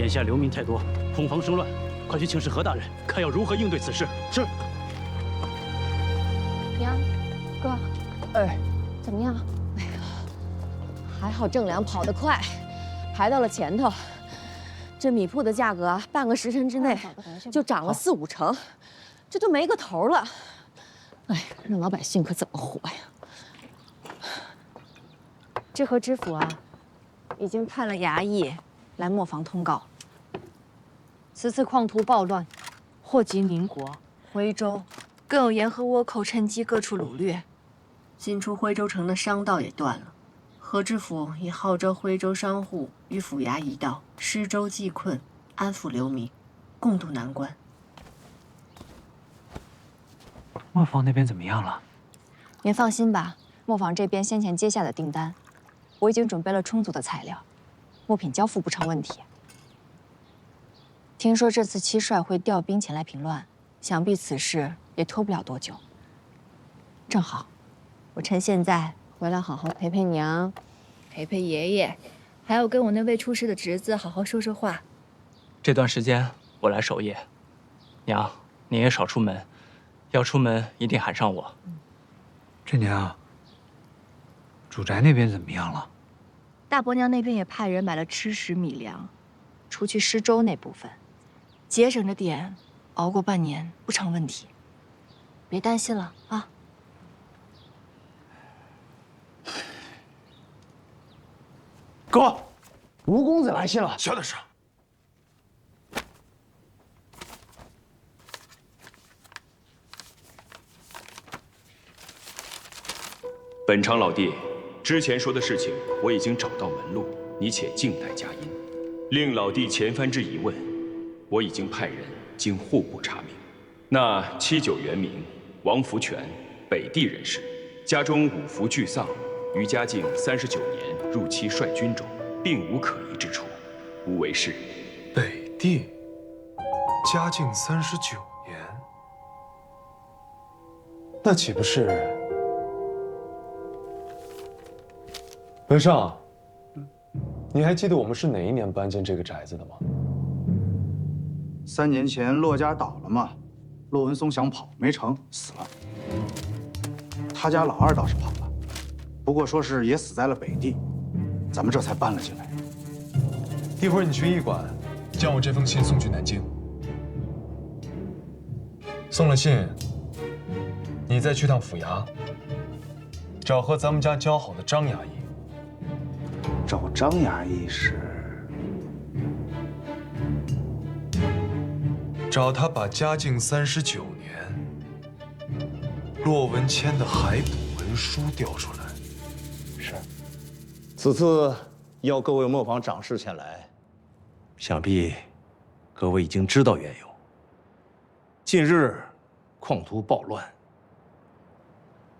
眼下流民太多，恐慌生乱，快去请示何大人，看要如何应对此事。是。娘，哥，哎，怎么样？哎呀，还好郑良跑得快，排到了前头。这米铺的价格啊，半个时辰之内就涨了4、5成，这都没个头了。哎，让老百姓可怎么活呀？知和知府啊，已经派了衙役来磨坊通告。此次矿图暴乱，祸及宁国、徽州，更有沿河倭寇趁机各处掳掠，进出徽州城的商道也断了。何知府已号召徽州商户与府衙一道，施粥济困，安抚流民，共度难关。磨坊那边怎么样了？您放心吧，磨坊这边先前接下的订单，我已经准备了充足的材料，物品交付不成问题。听说这次七帅会调兵前来平乱，想必此事也拖不了多久。正好，我趁现在回来好好陪陪娘，陪陪爷爷，还要跟我那位出事的侄子好好说说话。这段时间我来守夜，娘，您也少出门，要出门一定喊上我。这娘，主宅那边怎么样了？大伯娘那边也派人买了吃食米粮，除去施粥那部分，节省着点，熬过半年不成问题。别担心了啊。哥，吴公子来信了。小点声。本昌老弟，之前说的事情我已经找到门路，你且静待佳音。令老弟前番之疑问，我已经派人经户部查明。那79原名王福全，北地人士，家中5福俱丧，于嘉靖39年入七帅军中，并无可疑之处，无为是。北地，嘉靖39年，那岂不是？文尚，你还记得我们是哪一年搬进这个宅子的吗3年前骆家倒了嘛，骆文松想跑没成，死了。他家老二倒是跑了，不过说是也死在了北地，咱们这才搬了进来。一会儿你去驿馆，将我这封信送去南京。送了信，你再去趟府衙，找和咱们家交好的张衙役。找张衙役是？找他把嘉靖39年骆文谦的海捕文书调出来。是。此次邀各位磨坊长士前来，想必各位已经知道缘由。近日矿图暴乱，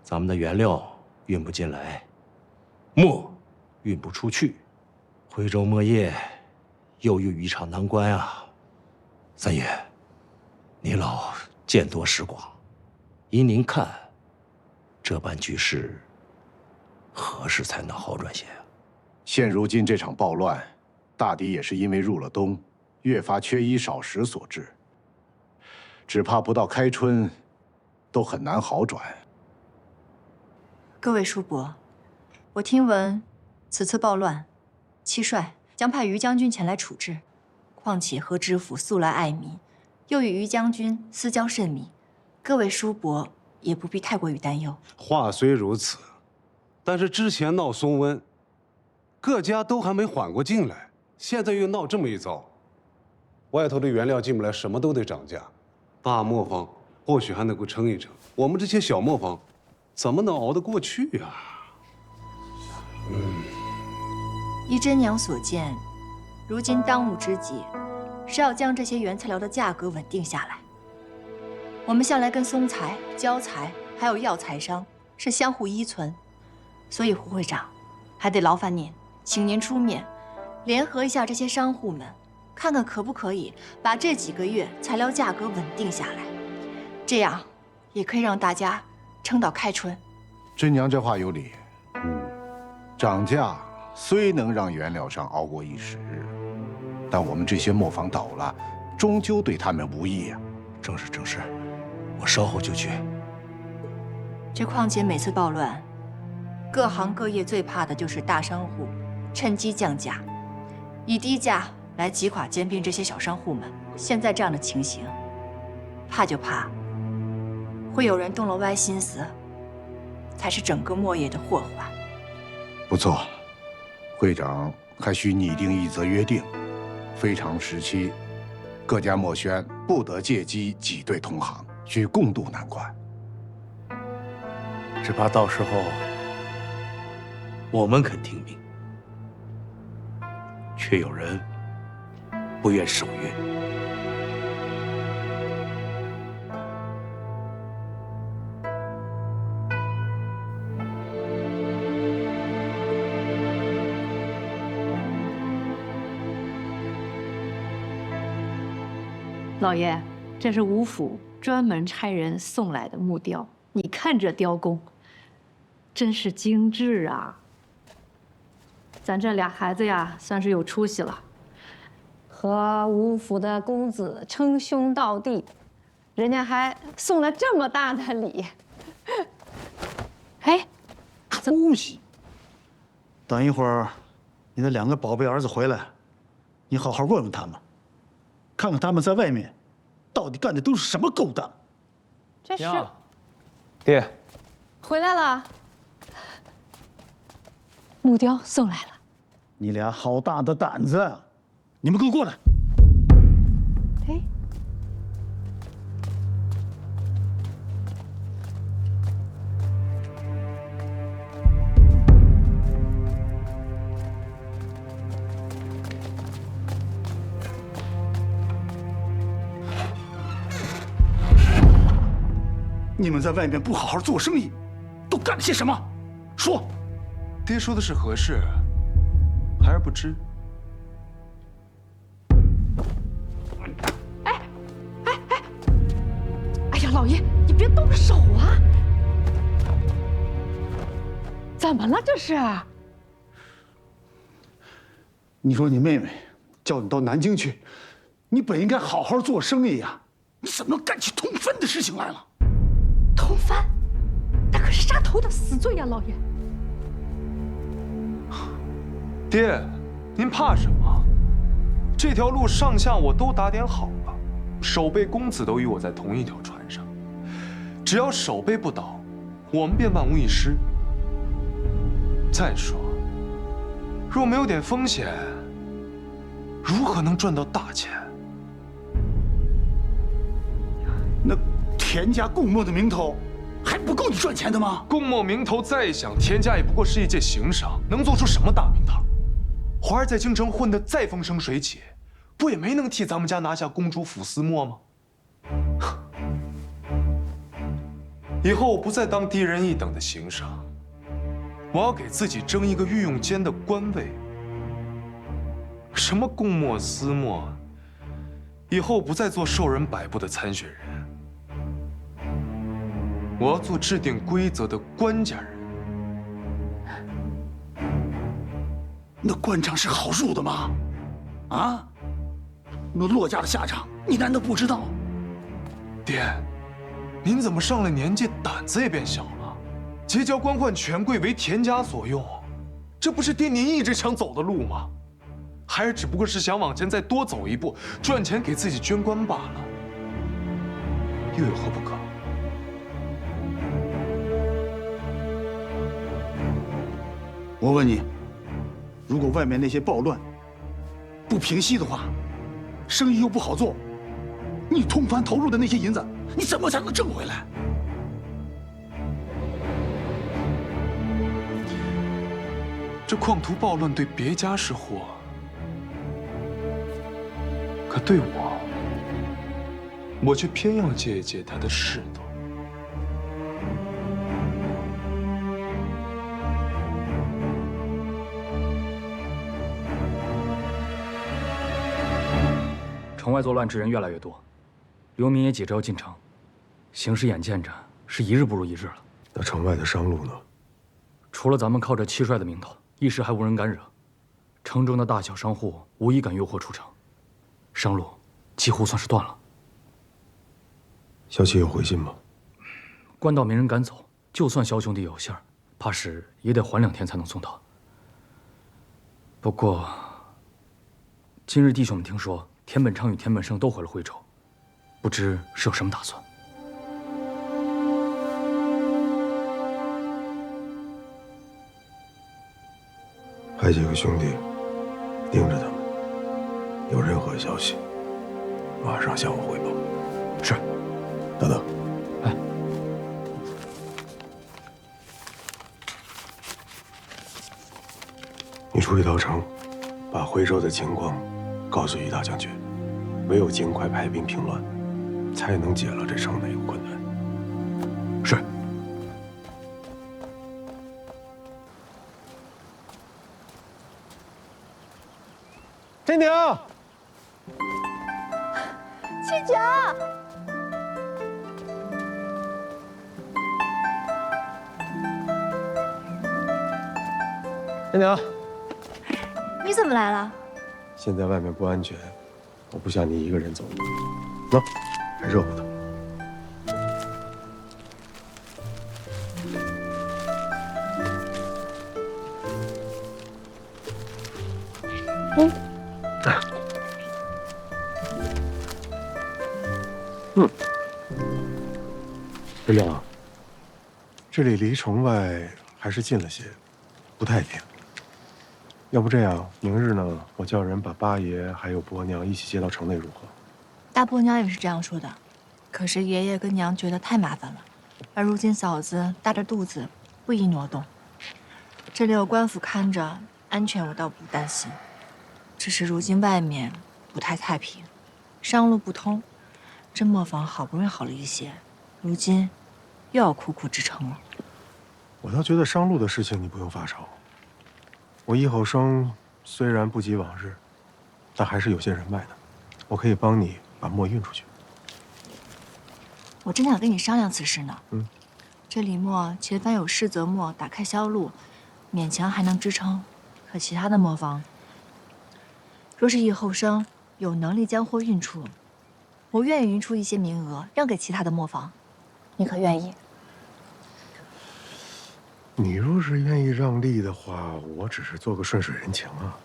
咱们的原料运不进来，磨运不出去，徽州磨业又遇一场难关啊！三爷，你老见多识广，依您看，这般局势何时才能好转些啊？现如今这场暴乱，大抵也是因为入了冬，越发缺衣少食所致。只怕不到开春，都很难好转。各位叔伯，我听闻此次暴乱，七帅将派于将军前来处置。况且何知府素来爱民，又与于将军私交甚密，各位叔伯也不必太过于担忧。话虽如此，但是之前闹松瘟，各家都还没缓过劲来，现在又闹这么一遭，外头的原料进不来，什么都得涨价。大磨坊或许还能够撑一撑，我们这些小磨坊怎么能熬得过去啊？依真娘所见，如今当务之急是要将这些原材料的价格稳定下来。我们向来跟松材、胶材还有药材商是相互依存，所以胡会长还得劳烦您，请您出面联合一下这些商户们，看看可不可以把这几个月材料价格稳定下来，这样也可以让大家撑到开春。真娘这话有理，涨价虽能让原料商熬过一时，但我们这些磨坊倒了，终究对他们无益呀。正是正是，我稍后就去。这况且每次暴乱，各行各业最怕的就是大商户趁机降价，以低价来击垮兼并这些小商户们。现在这样的情形，怕就怕会有人动了歪心思，才是整个末业的祸患。不错，会长还需拟定一则约定，非常时期，各家墨轩不得借机挤兑同行，需共度难关。只怕到时候我们肯听命，却有人不愿守约。老爷，这是吴府专门差人送来的木雕，你看这雕工，真是精致啊！咱这俩孩子呀，算是有出息了，和吴府的公子称兄道弟，人家还送了这么大的礼。哎，恭喜！等一会儿，你的2个宝贝儿子回来，你好好问问他们，看看他们在外面到底干的都是什么勾当。这是爹，回来了，木雕送来了。你俩好大的胆子啊！你们给我过来！哎，你们在外面不好好做生意，都干了些什么？说。爹说的是何事？孩儿不知。哎呀，老爷，你别动手啊！怎么了这是？你说你妹妹叫你到南京去，你本应该好好做生意呀，你怎么能干起通贩的事情来了？通贩，那可是杀头的死罪呀，老爷。爹，您怕什么？这条路上下我都打点好了，守备公子都与我在同一条船上，只要守备不倒，我们便万无一失。再说，若没有点风险，如何能赚到大钱？那田家供墨的名头还不够你赚钱的吗？供墨名头再响，田家也不过是一介行商，能做出什么大名堂？华儿在京城混得再风生水起，不也没能替咱们家拿下公主府司墨吗？以后我不再当低人一等的行商，我要给自己争一个御用监的官位。什么供墨司墨，以后不再做受人摆布的参选人，我要做制定规则的官家人。那官场是好入的吗？啊？那骆家的下场，你难道不知道？爹，您怎么上了年纪，胆子也变小了？结交官宦权贵为田家所用，这不是爹您一直想走的路吗？孩儿只不过是想往前再多走一步，赚钱给自己捐官罢了，又有何不可？我问你，如果外面那些暴乱不平息的话，生意又不好做，你通贩投入的那些银子，你怎么才能挣回来？这矿途暴乱对别家是祸，可对我却偏要借一借他的势头。城外作乱之人越来越多，流民也急着要进城，形势眼见着是一日不如一日了。那城外的商路呢？除了咱们靠着七帅的名头，一时还无人敢惹。城中的大小商户无一敢诱惑出城。商路几乎算是断了。萧琪有回信吗？官道没人赶走，就算萧兄弟有信儿，怕是也得缓2天才能送到。不过，今日弟兄们听说田本昌与田本胜都回了徽州，不知是有什么打算。派几个兄弟盯着他们，有任何消息，马上向我汇报。是。等等。哎。你出去到城，把徽州的情况告诉于大将军，唯有尽快派兵平乱，才能解了这城的一个困难。是。真宁，七九，真宁，你怎么来了？现在外面不安全，我不想你一个人走。喏，还热乎的。真宁，这里离城外还是近了些，不太平。要不这样，明日呢，我叫人把八爷还有伯娘一起接到城内如何？大伯娘也是这样说的，可是爷爷跟娘觉得太麻烦了，而如今嫂子大着肚子，不宜挪动。这里有官府看着，安全我倒不担心，只是如今外面不太太平，商路不通，这磨坊好不容易好了一些，如今又要苦苦支撑了。我倒觉得商路的事情你不用发愁。我易后生虽然不及往日，但还是有些人脉的，我可以帮你把墨运出去。我正想跟你商量此事呢。这李磨前番有世泽磨打开销路，勉强还能支撑，可其他的磨坊，若是易后生有能力将货运出，我愿意匀出一些名额让给其他的磨坊，你可愿意？你若是愿意让利的话，我只是做个顺水人情啊。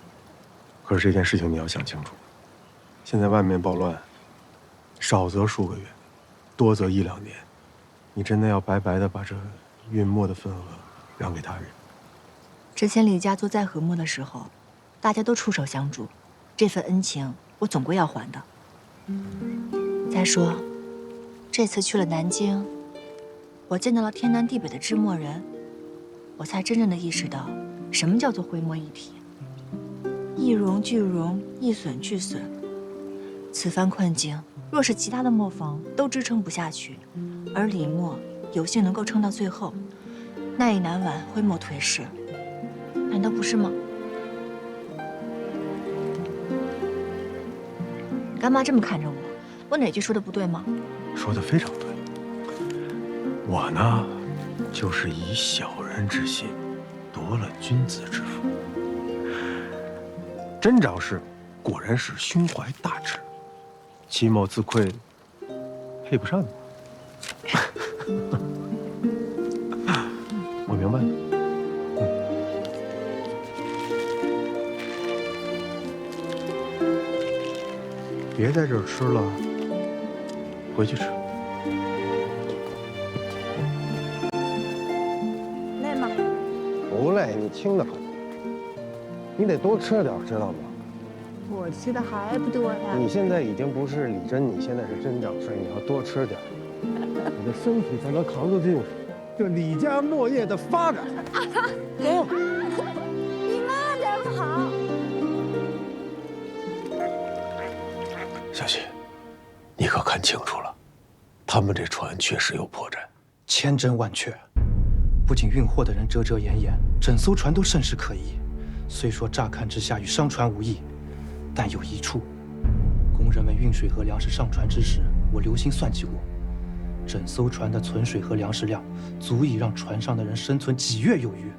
可是这件事情你要想清楚，现在外面暴乱，少则数个月，多则1、2年，你真的要白白的把这运墨的份额让给他人？之前李家做在和睦的时候，大家都出手相助，这份恩情我总归要还的。再说，这次去了南京，我见到了天南地北的制墨人。我才真正的意识到，什么叫做徽墨一体，一荣俱荣，一损俱损。此番困境，若是其他的磨坊都支撑不下去，而李墨有幸能够撑到最后，那也难挽徽墨颓势，难道不是吗？干嘛这么看着我？我哪句说的不对吗？说的非常对。我呢，就是以小人之心夺了君子之腹。甄长士果然是胸怀大志，其貌自愧，配不上你。我明白了。别在这儿吃了，回去吃。累吗？不累，你轻得很。你得多吃点，知道吗？我吃的还不多呢。你现在已经不是李真，你现在是甄长士，你要多吃点，你的身体才能扛得住这李家墨业的发展。走。你慢点跑。小希，你可看清楚了，他们这船确实有破绽。千真万确，不仅运货的人遮遮掩掩，整艘船都甚是可疑。虽说乍看之下与商船无异，但有一处，工人们运水和粮食上船之时，我留心算计过，整艘船的存水和粮食量足以让船上的人生存几月有余。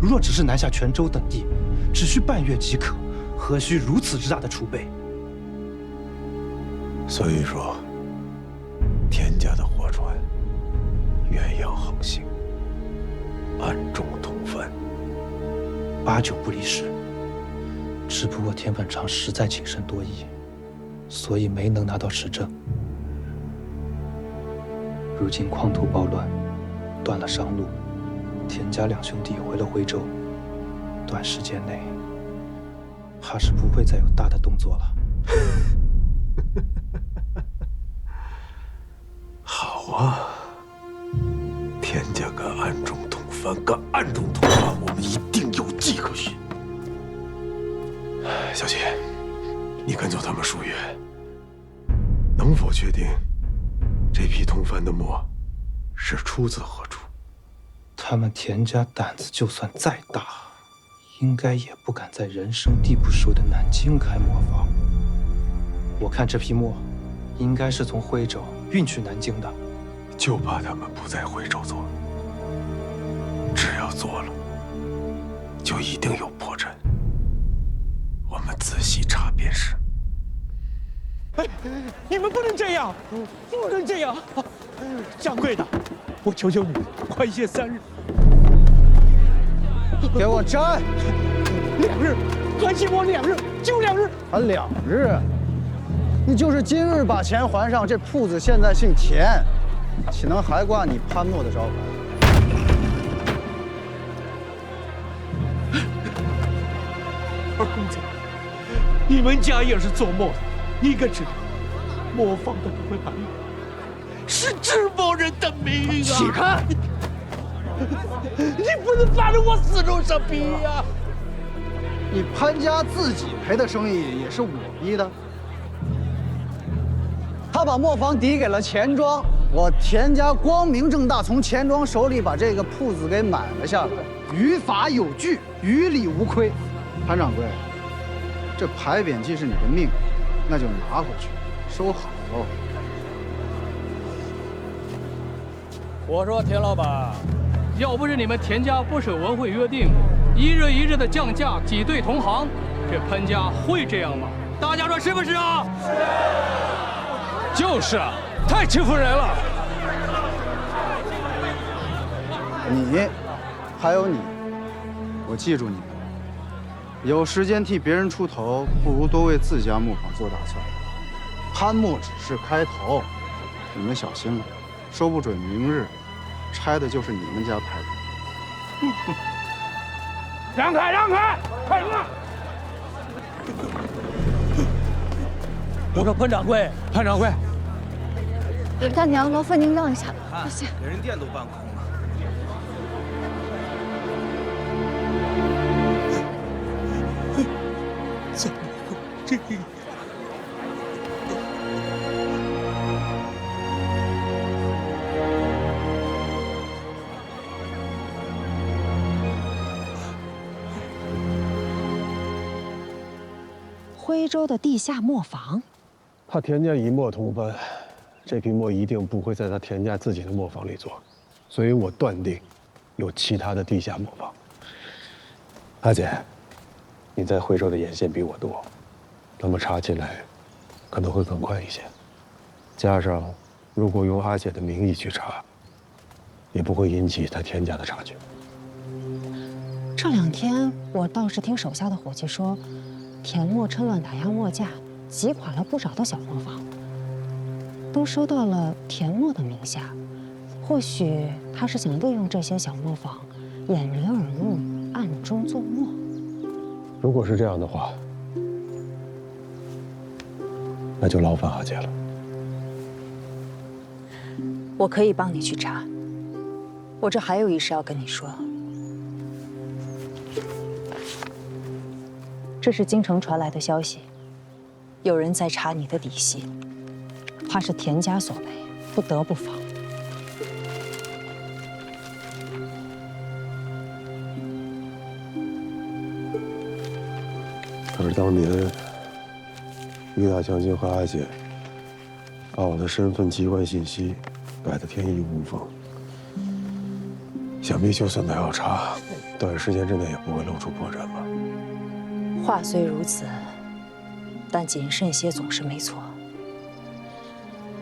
如若只是南下泉州等地，只需半月即可，何须如此之大的储备？所以说，田家的货船远洋航行，暗中通番，8九不离十。只不过田本昌实在谨慎多疑，所以没能拿到实证。如今匡图暴乱，断了商路，田家2兄弟回了徽州，短时间内怕是不会再有大的动作了。好啊，田家敢暗中通番，敢暗中通番，我们一定有迹可循。小齐，你跟踪他们数月，能否确定这批通番的墨是出自何处？他们田家胆子就算再大，应该也不敢在人生地不熟的南京开磨坊。我看这批墨，应该是从徽州运去南京的。就怕他们不在徽州做，只要做了，就一定有破绽。我们仔细查便是。哎，你们不能这样，不能这样！掌柜的，我求求你，宽限3日。给我站！2日，还请我2日，就2日。还2日？你就是今日把钱还上，这铺子现在姓田，岂能还挂你潘墨的招牌？二公子，你们家也是做墨的，你可知道，磨坊的门牌是织墨人的名啊！起开！你不能扒着我死肉上逼呀！你潘家自己赔的生意也是我逼的。他把磨坊抵给了钱庄，我田家光明正大从钱庄手里把这个铺子给买了下来，于法有据，于理无亏。潘掌柜，这牌匾既是你的命，那就拿回去，收好。我说田老板，要不是你们田家不守文会约定，一日一日的降价挤兑同行，这潘家会这样吗？大家说是不是啊？就是啊，太欺负人了。你，还有你，我记住你们。有时间替别人出头，不如多为自家磨坊做打算。潘墨只是开头，你们小心了，说不准明日拆的就是你们家牌匾。让开，让开，快让！我说潘掌柜，潘掌柜，大娘，劳烦您让一下，看，给人店都办空了。怎么会这样？徽州的地下磨坊，他田家以墨通番，这批墨一定不会在他田家自己的磨坊里做，所以我断定有其他的地下磨坊。阿姐，你在徽州的眼线比我多，那么查起来可能会更快一些。加上，如果用阿姐的名义去查，也不会引起他田家的察觉。这2天我倒是听手下的伙计说，田墨趁乱打压墨价，挤垮了不少的小磨坊，都收到了田墨的名下。或许他是想利用这些小磨坊，掩人耳目，暗中作墨。如果是这样的话，那就劳烦阿姐了。我可以帮你去查。我这还有一事要跟你说。这是京城传来的消息，有人在查你的底细，怕是田家所为，不得不防。可是当年于大将军和阿姐把我的身份、机关信息摆得天衣无缝，想必就算他要查，短时间之内也不会露出破绽吧。话虽如此，但谨慎些总是没错。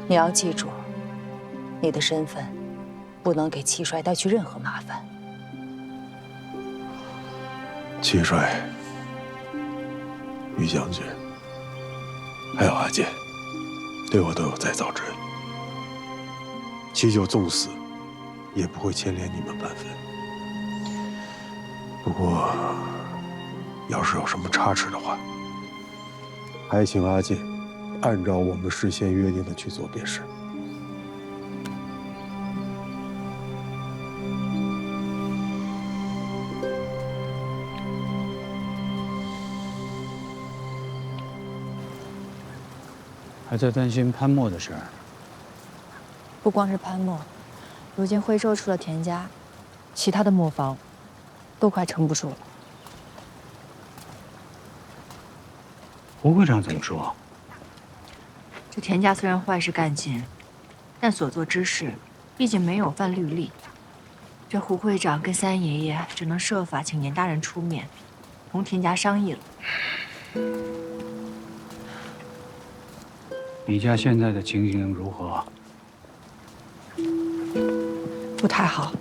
你要记住，你的身份不能给戚帅带去任何麻烦。戚帅、于将军，还有阿健，对我都有再造之恩。戚就纵死，也不会牵连你们半分。不过，要是有什么差池的话，还请阿健按照我们事先约定的去做便是。还在担心潘墨的事儿？不光是潘墨，如今徽州出了田家，其他的磨坊都快撑不住了。胡会长怎么说？这田家虽然坏事干尽，但所做之事毕竟没有犯律例。这胡会长跟三爷爷只能设法请严大人出面，同田家商议了。你家现在的情形如何？不太好，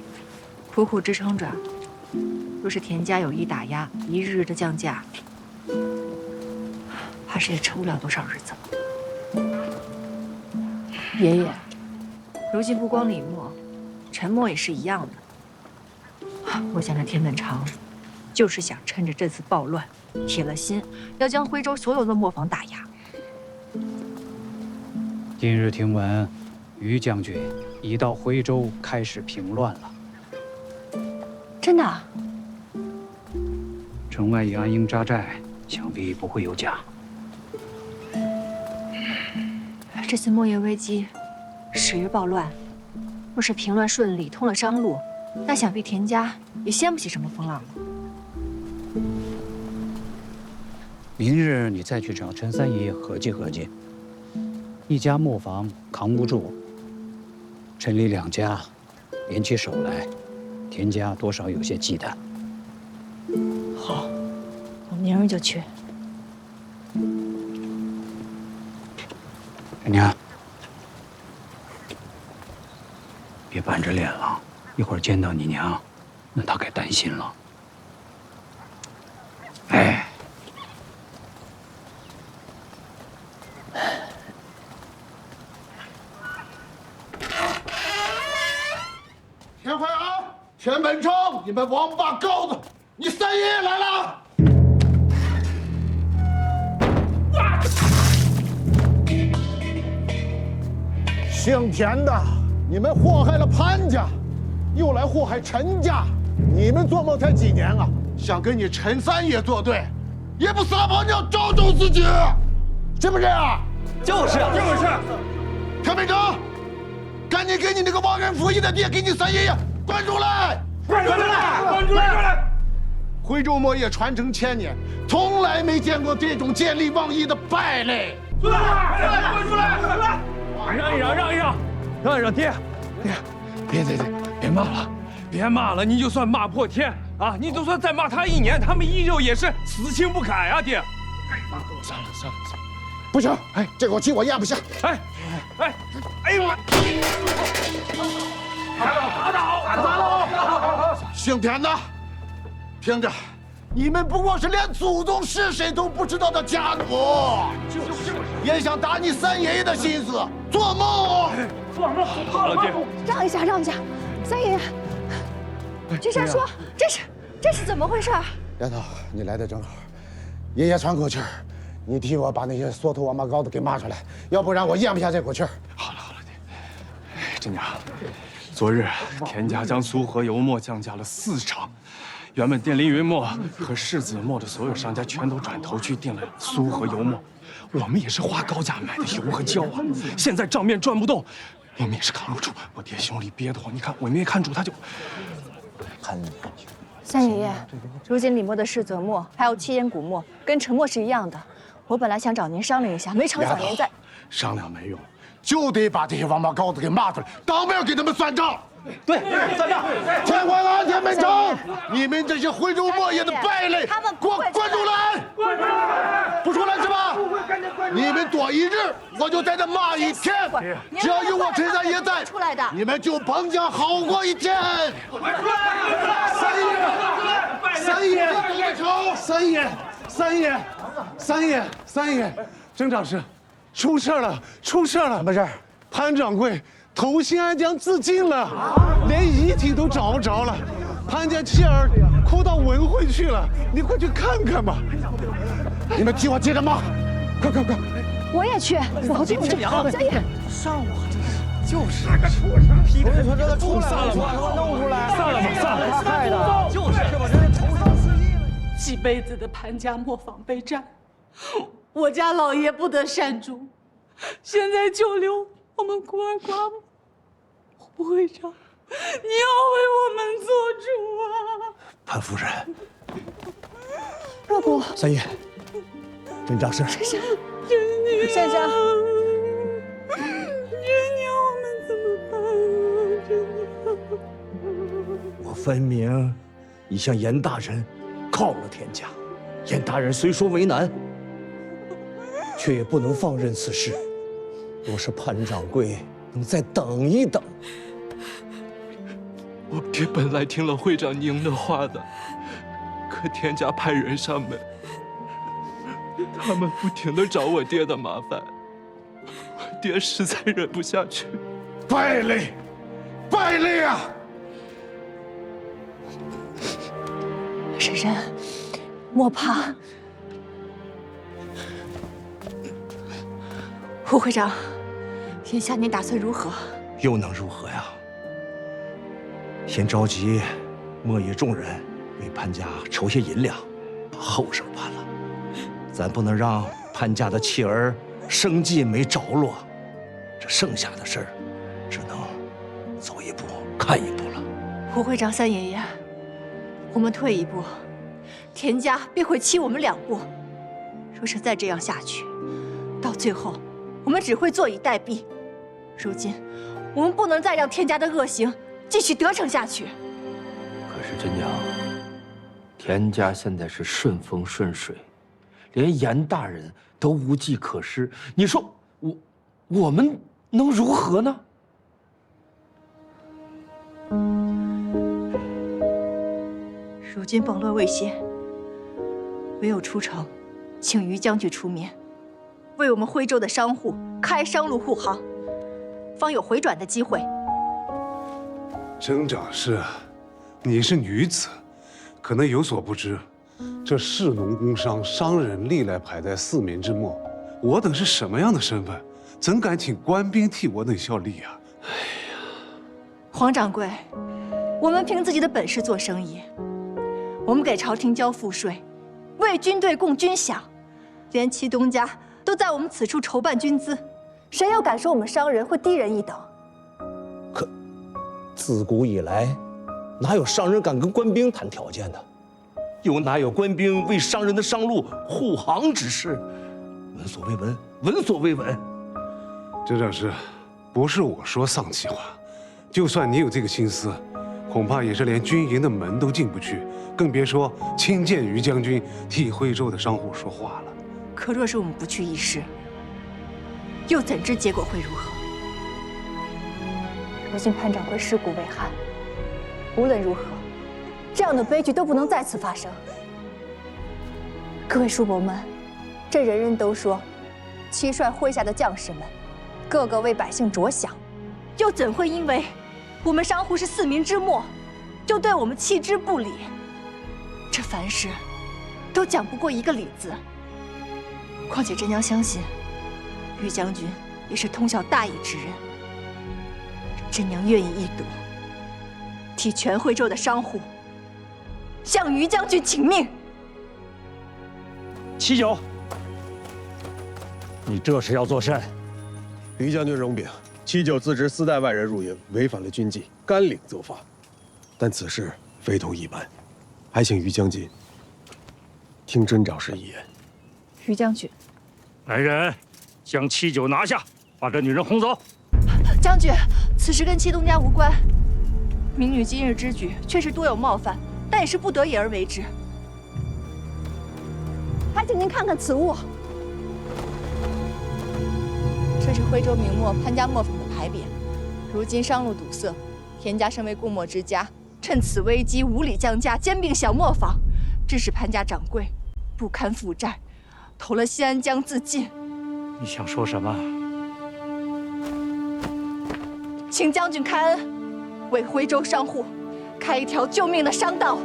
苦苦支撑着。若是田家有意打压，一日日的降价，怕是也撑不了多少日子了。爷爷，如今不光李默，陈默也是一样的。我想这田本长，就是想趁着这次暴乱，铁了心要将徽州所有的磨坊打压。今日听闻，于将军已到徽州开始平乱了。真的？城外已安营扎寨，想必不会有假。这次墨叶危机始于暴乱，若是平乱顺利，通了商路，那想必田家也掀不起什么风浪了。明日你再去找陈三爷爷合计合计。一家磨坊扛不住，陈李两家联起手来，田家多少有些忌惮。好，我明儿就去。陈娘，别板着脸了，一会儿见到你娘，那她该担心了。哎。田怀安、田本成，你们王八羔子，你三爷爷来了！姓田的，你们祸害了潘家，又来祸害陈家，你们做梦才几年啊？想跟你陈三爷作对，也不撒泡尿照照自己，是不是啊？就是。田本成，赶紧给你那个忘恩负义的爹，给你三爷爷滚出来！滚出来！滚出来！徽州磨业传承1000年，从来没见过这种见利忘义的败类。滚出来！让一让，让一让，爹，别骂了，别骂了！你就算骂破天啊，你就算再骂他1年，他们依旧也是死性不改啊，爹。算了，不行，哎，这口气我咽不下。哎呦！打倒！姓田的，听着，你们不过是连祖宗是谁都不知道的家奴，也想打你三爷爷的心思，做梦！老爹，让一下，三爷爷，君山说，这是怎么回事？丫头，你来的正好，爷爷喘口气儿，你替我把那些缩头王八羔子给骂出来，要不然我咽不下这口气儿。好了，爹。真娘，昨日田家将苏和油墨降价了4成，原本订凌云墨和世子墨的所有商家全都转头去订了苏和油墨，我们也是花高价买的油和胶啊，现在账面转不动，我们也是扛不住。我爹胸里憋得慌，你看我没看住他就潘三爷爷，如今李墨的世泽墨还有七烟古墨跟陈墨是一样的，我本来想找您商量一下，没成想您在商量没用，就得把这些王八羔子给骂出来，当面给他们算账。对，天怀安、田本成，你们这些徽州末野的败类，给我滚出来！不出来是吧？你们躲一日，我就在这骂一天。只要有我陈三爷在，你们就彭家好过一天。三爷，郑长史，出事了！什么事？潘掌柜投新安江自尽了，连遗体都找不着了。潘家妻儿哭到文汇去了，你快去看看吧。你们替我接着骂，快！我也去，我去。三爷，上午就是个畜生，批着说这个出来了，把他弄出来，散了，他害的，就是吧，这是投伤失忆了。几辈子的潘家磨坊被占，我家老爷不得善终，现在就留我们孤儿寡母。胡会长，你要为我们做主啊！潘夫人，若不，三爷，郑长史，珊珊，真娘，我们怎么办啊？真娘，我分明已向严大人告了田家，严大人虽说为难，却也不能放任此事。若是潘掌柜能再等一等，我爹本来听了会长您的话的，可田家派人上门，他们不停地找我爹的麻烦，我爹实在忍不下去。败类啊！珊珊，莫怕。胡会长，眼下您打算如何？又能如何呀？先召集末野众人为潘家筹些银两，把后事办了。咱不能让潘家的妻儿生计没着落，这剩下的事儿，只能走一步看一步了。胡会长、三爷爷，我们退一步，田家必会欺我们2步。若是再这样下去，到最后我们只会坐以待毙。如今，我们不能再让田家的恶行继续得逞下去。可是真娘，田家现在是顺风顺水，连严大人都无计可施。你说我们能如何呢？如今崩乱未歇，唯有出城，请于将军出面，为我们徽州的商户开商路护航，方有回转的机会。郑长史，你是女子，可能有所不知，这士农工商商人历来排在4民之末，我等是什么样的身份，怎敢请官兵替我等效力啊？黄掌柜，我们凭自己的本事做生意，我们给朝廷交赋税，为军队供军饷，连祁东家都在我们此处筹办军资，谁又敢说我们商人会低人一等？可自古以来，哪有商人敢跟官兵谈条件的？又哪有官兵为商人的商路护航之事？闻所未闻，闻所未闻。郑长史，不是我说丧气话，就算你有这个心思，恐怕也是连军营的门都进不去，更别说亲见于将军替徽州的商户说话了。可若是我们不去议事，又怎知结果会如何？如今潘掌柜尸骨未寒，无论如何，这样的悲剧都不能再次发生。各位叔伯们，这人人都说，七帅麾下的将士们，个个为百姓着想，又怎会因为我们商户是4民之末，就对我们弃之不理？这凡事都讲不过一个理字。况且真娘相信，于将军也是通晓大义之人，真娘愿意一赌，替全徽州的商户向于将军请命。七九，你这是要做甚？于将军容禀，七九自知私带外人入营，违反了军纪，甘领责罚。但此事非同一般，还请于将军听真长史一言。于将军，来人，将七九拿下，把这女人轰走。将军，此事跟祁东家无关。民女今日之举确实多有冒犯，但也是不得已而为之。还请您看看此物，这是徽州明末潘家磨坊的牌匾。如今商路堵塞，田家身为固墨之家，趁此危机无理降价，兼并小磨坊，致使潘家掌柜不堪负债，投了西安江自尽。你想说什么？请将军开恩，为徽州商户开一条救命的商道。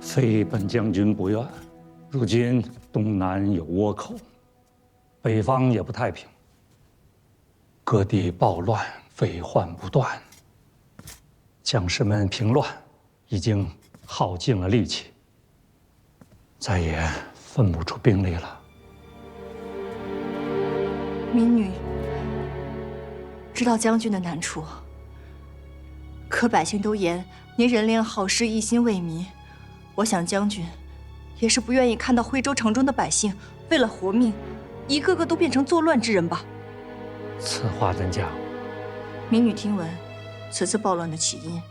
非本将军不愿，如今东南有倭寇，北方也不太平，各地暴乱，匪患不断，将士们平乱已经耗尽了力气，再也分不出兵力了。民女知道将军的难处，可百姓都言您人廉好施，一心为民。我想将军也是不愿意看到徽州城中的百姓为了活命，一个个都变成作乱之人吧？此话怎讲？民女听闻，此次暴乱的起因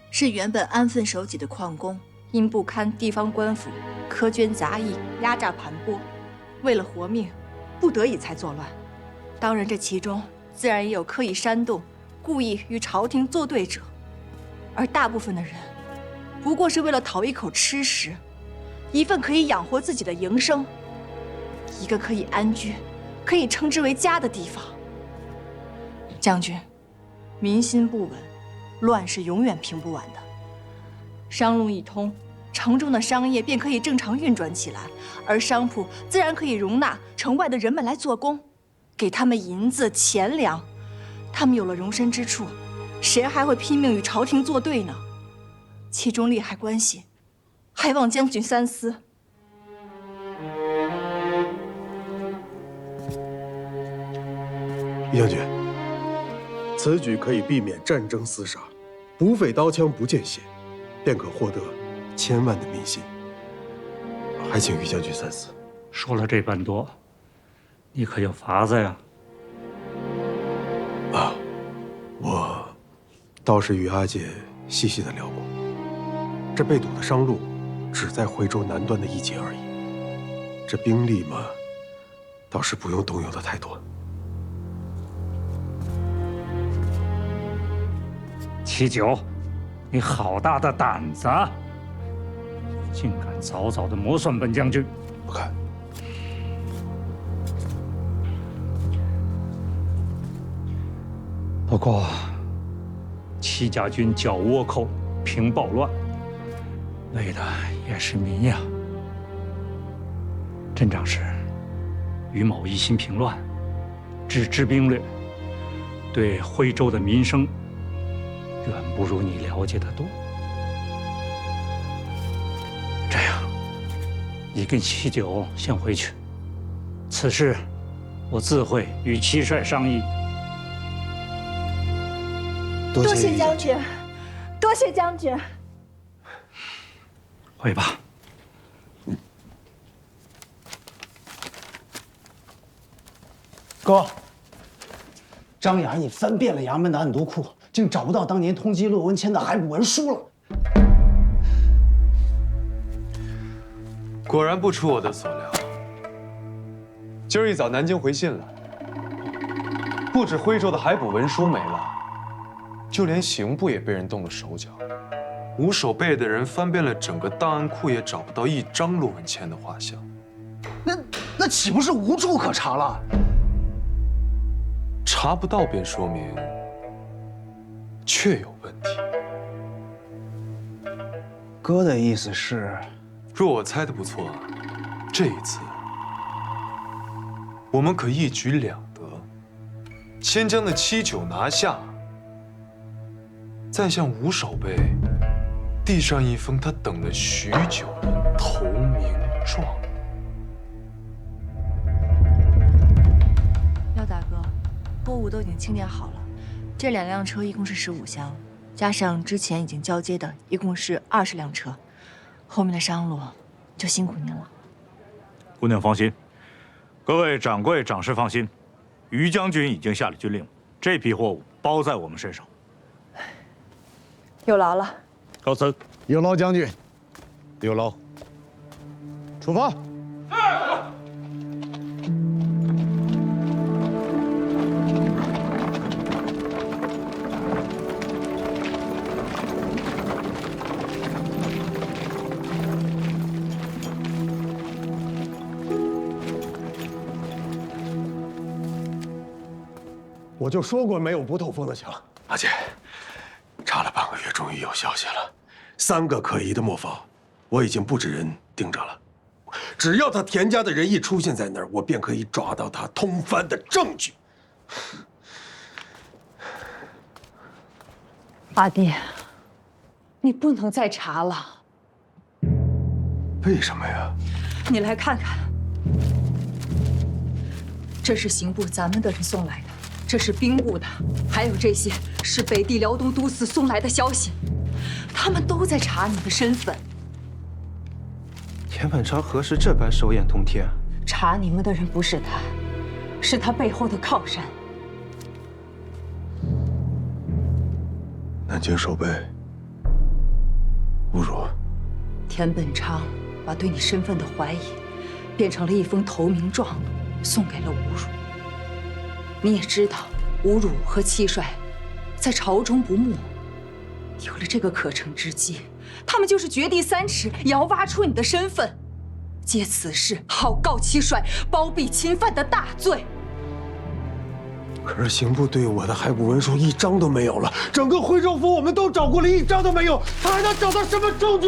是原本安分守己的矿工，因不堪地方官府苛捐杂役、压榨盘剥，为了活命，不得已才作乱。当然，这其中自然也有刻意煽动、故意与朝廷作对者，而大部分的人不过是为了讨一口吃食，一份可以养活自己的营生，一个可以安居、可以称之为家的地方。将军，民心不稳，乱是永远平不完的。商路一通，城中的商业便可以正常运转起来，而商铺自然可以容纳城外的人们来做工，给他们银子、钱粮。他们有了容身之处，谁还会拼命与朝廷作对呢？其中利害关系，还望将军三思。易将军，此举可以避免战争厮杀，捕匪刀枪不见血，便可获得千万的民心。还请于将军三思。说了这般多，你可有法子呀？啊，我倒是与阿姐细细的聊过。这被堵的商路，只在徽州南端的一截而已。这兵力嘛，倒是不用动用的太多。七九，你好大的胆子，竟敢早早的磨损本将军！不敢。不过，戚家军剿倭寇、平暴乱，为的也是民呀。镇长是于某一心平乱，只知兵略，对徽州的民生远不如你了解的多。这样，你跟七九先回去，此事我自会与七帅商议。多谢将军，多谢将军。回吧。哥，张衙役翻遍了衙门的案牍库，竟找不到当年通缉骆文谦的海捕文书了。果然不出我的所料。今儿一早，南京回信了，不止徽州的海捕文书没了，就连刑部也被人动了手脚。吴守备的人翻遍了整个档案库，也找不到一张骆文谦的画像。那岂不是无处可查了？查不到，便说明确有问题。哥的意思是，若我猜的不错，这一次我们可一举两得，先将那七九拿下，再向吴守备递上一封他等了许久的投名状。廖大哥，货物都已经清点好了，这2辆车一共是15箱，加上之前已经交接的，一共是20辆车。后面的商路就辛苦您了。姑娘放心，各位掌柜、掌事放心，于将军已经下了军令，这批货物包在我们身上。有劳了。高僧，有劳将军，有劳。出发。我就说过没有不透风的墙。阿姐，查了半个月，终于有消息了。3个可疑的磨坊，我已经布置人盯着了。只要他田家的人一出现在那儿，我便可以抓到他通番的证据。阿弟，你不能再查了。为什么呀？你来看看，这是刑部咱们的人送来的。这是兵部的，还有这些是北地辽东都司送来的消息，他们都在查你的身份。田本昌何时这般手眼通天？查你们的人不是他，是他背后的靠山。南京守备，侮辱。田本昌把对你身份的怀疑，变成了一封投名状，送给了侮辱。你也知道，侮辱和戚帅在朝中不睦，有了这个可乘之机，他们就是掘地3尺，也要挖出你的身份，借此事好告戚帅包庇侵犯的大罪。可是刑部对我的害部文书1张都没有了，整个徽州府我们都找过了，1张都没有，他还能找到什么证据？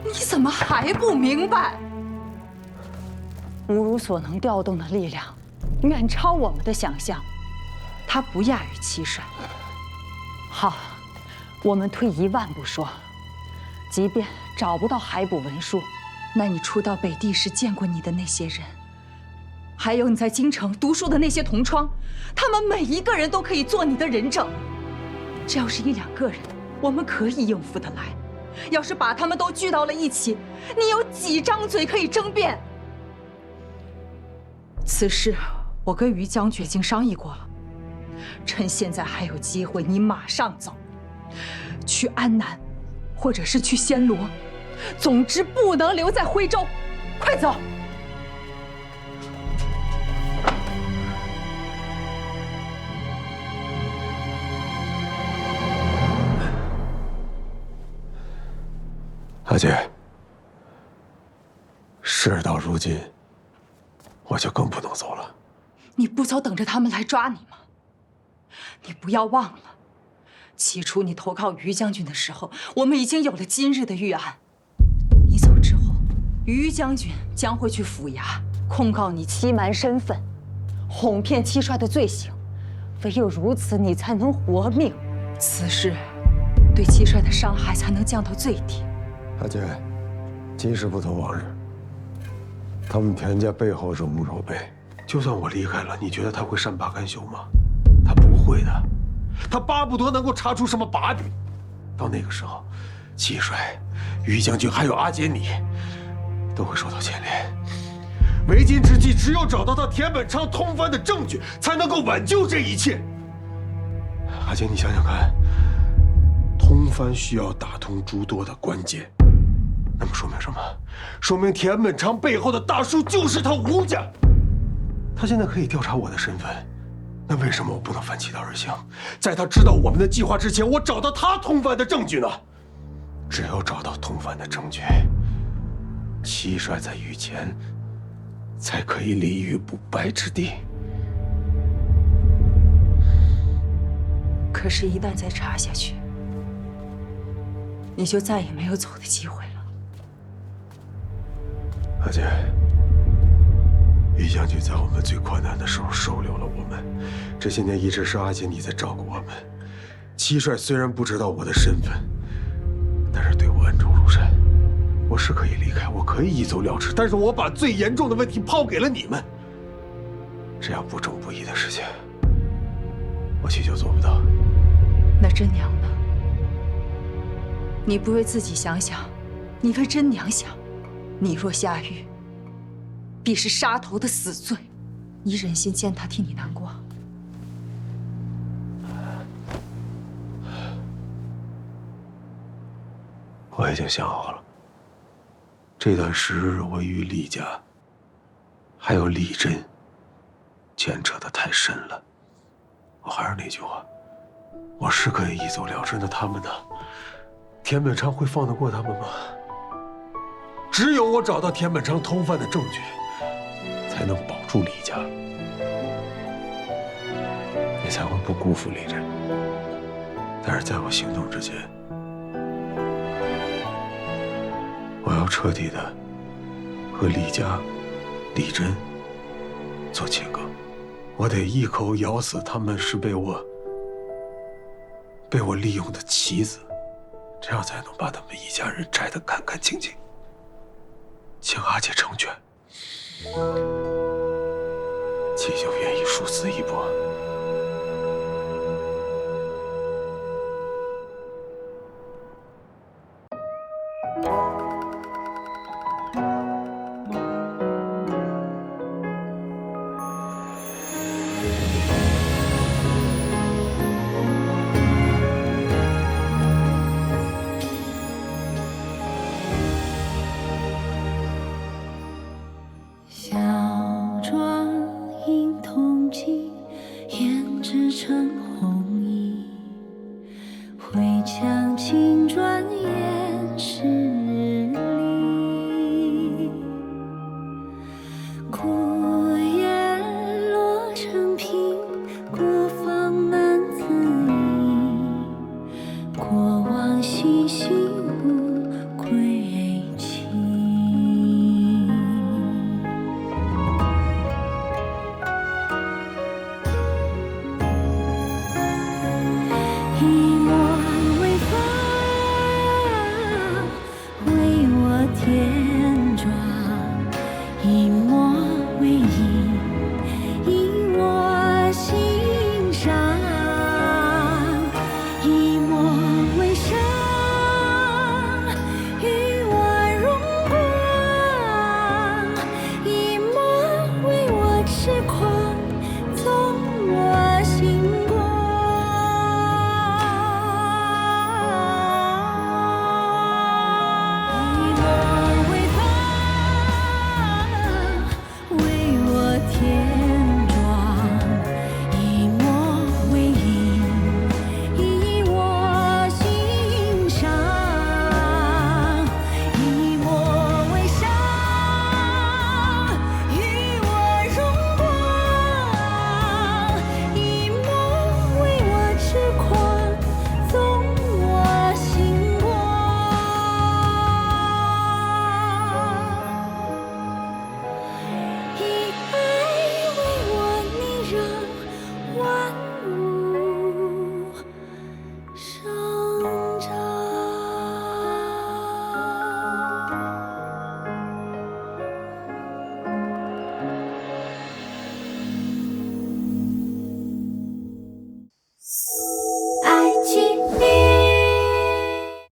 你怎么还不明白？侮辱所能调动的力量远超我们的想象，他不亚于戚帅。好，我们退1万步说，即便找不到海捕文书，那你初到北地时见过你的那些人，还有你在京城读书的那些同窗，他们每一个人都可以做你的人证。这要是1、2个人，我们可以应付得来；要是把他们都聚到了一起，你有几张嘴可以争辩？此事我跟于将军已经商议过了，趁现在还有机会，你马上走，去安南，或者是去暹罗，总之不能留在徽州，快走！阿姐，事到如今，我就更不能走了。你不早等着他们来抓你吗？你不要忘了，起初你投靠于将军的时候，我们已经有了今日的预案。你走之后，于将军将会去府衙控告你欺瞒身份、哄骗戚帅的罪行，唯有如此，你才能活命。此事对戚帅的伤害才能降到最低。阿姐，今时不同往日。他们田家背后是无守备，就算我离开了，你觉得他会善罢甘休吗？他不会的，他巴不得能够查出什么把柄。到那个时候，戚帅、于将军还有阿姐你，都会受到牵连。为今之计，只有找到他田本昌通番的证据，才能够挽救这一切。阿姐，你想想看，通番需要打通诸多的关节。那么说明什么？说明田本昌背后的大叔就是他吴家。他现在可以调查我的身份，那为什么我不能反其道而行，在他知道我们的计划之前，我找到他通番的证据呢？只有找到通番的证据，戚帅在御前才可以立于不败之地。可是，一旦再查下去，你就再也没有走的机会了。阿姐，于将军在我们最困难的时候收留了我们，这些年一直是阿姐你在照顾我们。戚帅虽然不知道我的身份，但是对我恩重如山。我是可以离开，我可以一走了之，但是我把最严重的问题抛给了你们，这样不忠不义的事情，我祈求做不到。那真娘呢？你不为自己想想，你为真娘想。你若下狱，必是杀头的死罪。你忍心见她替你难过？我已经想好了，这段时日我与李家，还有李真，牵扯得太深了。我还是那句话，我是可以一走了之，那他们呢？田本昌会放得过他们吗？只有我找到田本昌偷犯的证据，才能保住李家，也才会不辜负李真。但是在我行动之前，我要彻底的和李家、李真做切割。我得一口咬死他们是被我利用的棋子，这样才能把他们一家人摘得干干净净，请阿姐成全。祈求愿意殊死一搏。小妆映铜镜，胭脂成红衣。回墙青砖掩饰里，孤雁落成萍，孤芳难自已。过往细细无归期。一抹微风为我添妆，一抹微影以我心上，一抹微伤与我荣光，一抹为我痴狂纵我心光。为我添妆，一抹微影以我心上，一抹微伤与我荣光，一抹为我痴狂纵我心光。以爱为我，你让万物生。